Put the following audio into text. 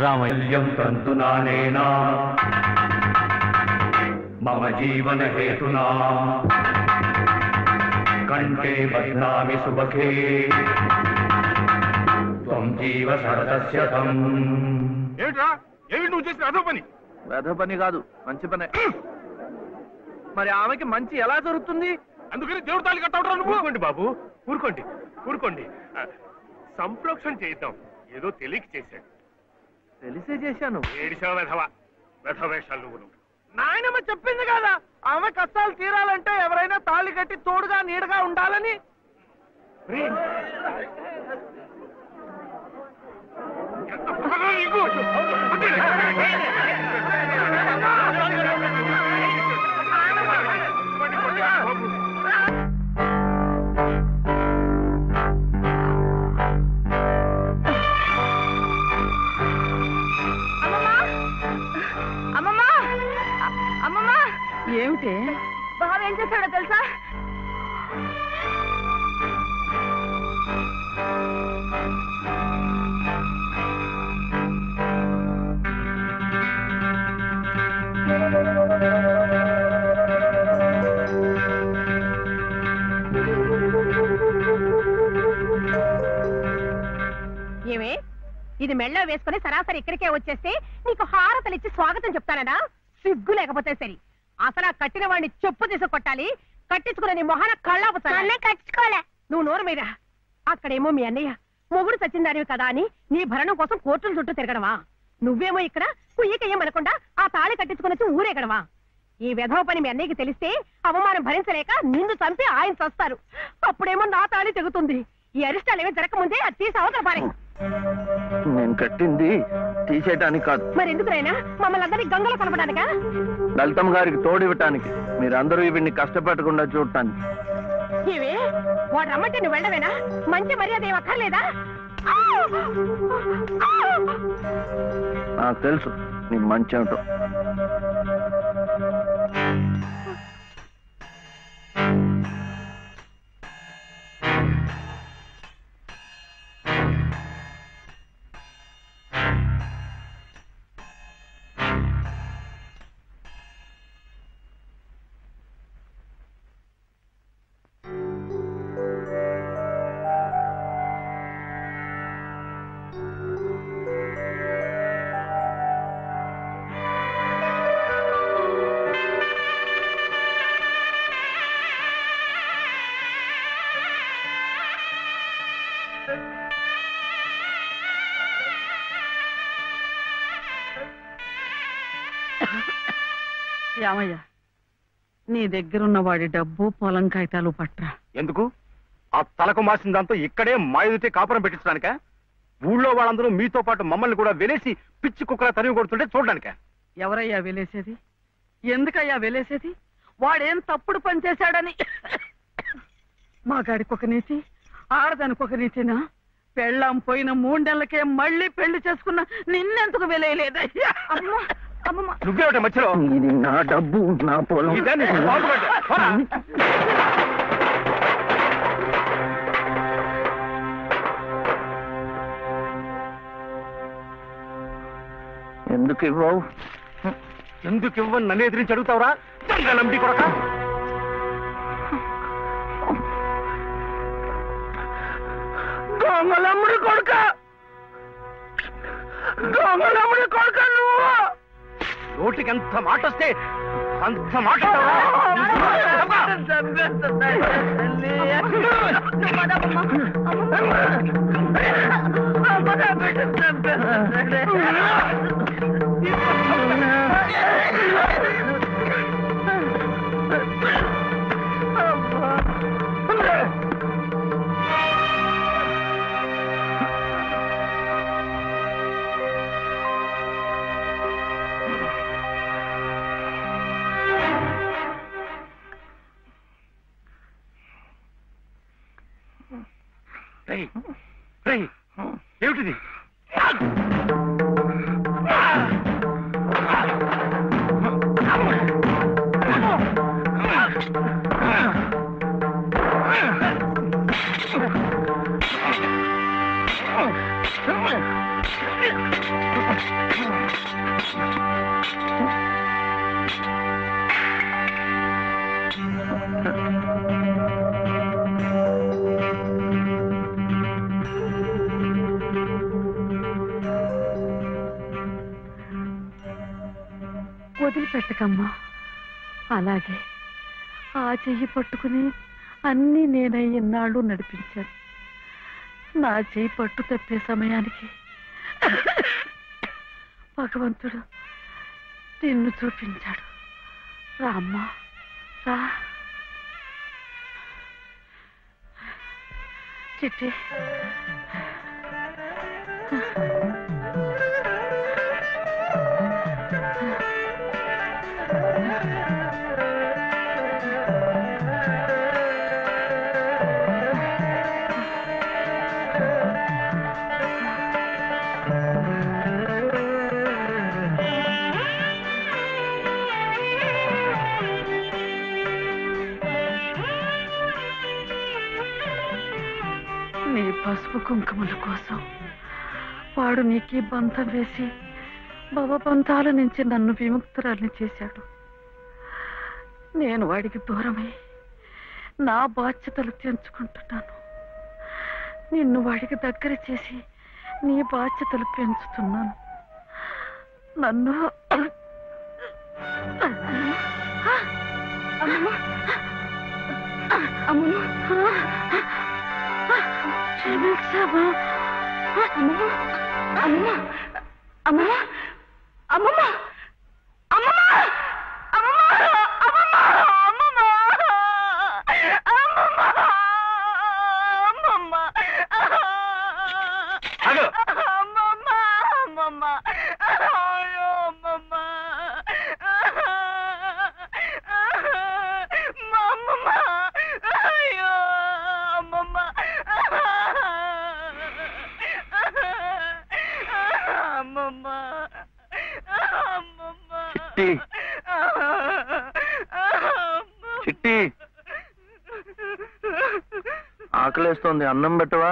రామయ్యం తంతునానేనా మమ జీవన హేతునా కంఠే బధ్నామి సుభగే త్వం జీవ శరదస్యతం. ఏమిట్రా ఏమిటి నువ్వు చేసిన అదో పని? అదో పని కాదు, మంచి పనే. మరి ఆమెకి మంచి ఎలా జరుగుతుంది? అందుకని దేవుడు తాళి కట్టవడం. ఊరుకోండి బాబు, ఊరుకోండి ఊరుకోండి. సంప్రోక్షణ చేద్దాం. ఏదో తెలియక చేశాడు. తెలిసే చేశాను. ఏడిసావు వెధవ వెధవేషాలు నువ్వు. నాయనమ్మ చెప్పింది కదా, ఆమె కష్టాలు తీరాలంటే ఎవరైనా తాళి కట్టి తోడుగా నీడగా ఉండాలని. ఏమిటి బాబు ఏం చేశాడో తెలుసా? ఏమే ఇది మెళ్ళ వేసుకుని సరాసరి ఇక్కడికే వచ్చేస్తే నీకు హారతలు ఇచ్చి స్వాగతం చెప్తానడా? సిగ్గు లేకపోతే సరి. అసలు ఆ కట్టిన వాడిని చెప్పు తీసు కొట్టాలి. కట్టించుకున్న నీ మొహన కళ్ళాపుతానే కట్టించుకోలే. నువ్వు నోరు మీద. అక్కడేమో మీ అన్నయ్య మొగుడు సచ్చిందానివి కదా అని నీ భరణం కోసం కోర్టుల చుట్టూ తిరగడమా? నువ్వేమో ఇక్కడ కుయ్యకయ్యమనకుండా ఆ తాళి కట్టించుకుని ఊరేగడమా? ఈ వెధవ పని మీ అన్నయ్యకి తెలిస్తే అవమానం భరించలేక నిన్ను చంపి ఆయన చస్తారు. అప్పుడేమో నా తాళి తెగుతుంది. ఈ అరిష్టాలు ఏమీ జరగకముందే అది తీసి అవతల పారే. నేను కట్టింది తీసేయటానికి కాదు. మరి ఎందుకురైనా మమ్మల్ని అందరినీ గంగలో కలపడానికా? లలితమ్మ గారికి తోడివ్వటానికి. మీరందరూ వీడిని కష్టపెట్టకుండా చూడటానికి. ఇవే వాడు రమ్మంటే నువ్వు వెళ్ళవేనా? మంచి మర్యాద ఏం అక్కర్లేదా? నాకు తెలుసు నీ మంచి ఏమిటో. రామయ్య, నీ దగ్గరున్న వాడి డబ్బు పొలం కాగితాలు పట్రా. ఎందుకు? ఆ తలకు మాసిన దాంతో ఇక్కడే మా ఎదుటే కాపురం పెట్టించడానిక? ఊళ్ళో వాళ్ళందరూ మీతో పాటు మమ్మల్ని కూడా వెలేసి పిచ్చి కుక్కల తరిమి కొడుతుంటే చూడడానిక? ఎవరయ్యా వెలేసేది? ఎందుకయ్యా వెలేసేది? వాడేం తప్పుడు పని చేశాడని? మా గాడికి ఒక నీతి, ఆడదానికి ఒక నీతినా? పెళ్ళాం పోయిన 3 నెలలకే మళ్ళీ పెళ్లి చేసుకున్న నిన్నెందుకు వెలేయలేదయ్యా? నువ్వేమిట మధ్యలో? ఇది నా డబ్బు, నా పొలం. ఎందుకు ఇవ్వవు? ఎందుకు ఇవ్వని నన్ను ఎదిరించి అడుగుతావురా? దంగలంబి కొడక! దొంగలమ్ముడి కొడుక! దొంగలమ్ముడి కొడుక నువ్వు! నోటికి ఎంత మాట వస్తే అంత మాట ఏమిటిది? వదిలిపెట్టకమ్మా. అలాగే ఆ చెయ్యి పట్టుకుని అన్నీ నేనై ఇన్నాళ్ళు నడిపించాను. నా చెయ్యి పట్టు తప్పే సమయానికి భగవంతుడు నిన్ను చూపించాడు. రామ్మా రా. చిట్టి నీ పసుపు కుంకుమల కోసం వాడు నీకీ బంధం వేసి భవబంధాల నుంచి నన్ను విముక్తురాల్ని చేశాడు. నేను వాడికి దూరమై నా బాధ్యతలు తెంచుకుంటున్నాను. నిన్ను వాడికి దగ్గర చేసి నీ బాధ్యతలు పెంచుతున్నాను. నన్ను క్షమించమా. అమ్మమ్మ అమ్మమ్మ అమ్మమ్మ అమ్మమ్మ చిట్టి, ఆకలేస్తోంది, అన్నం పెట్టవా?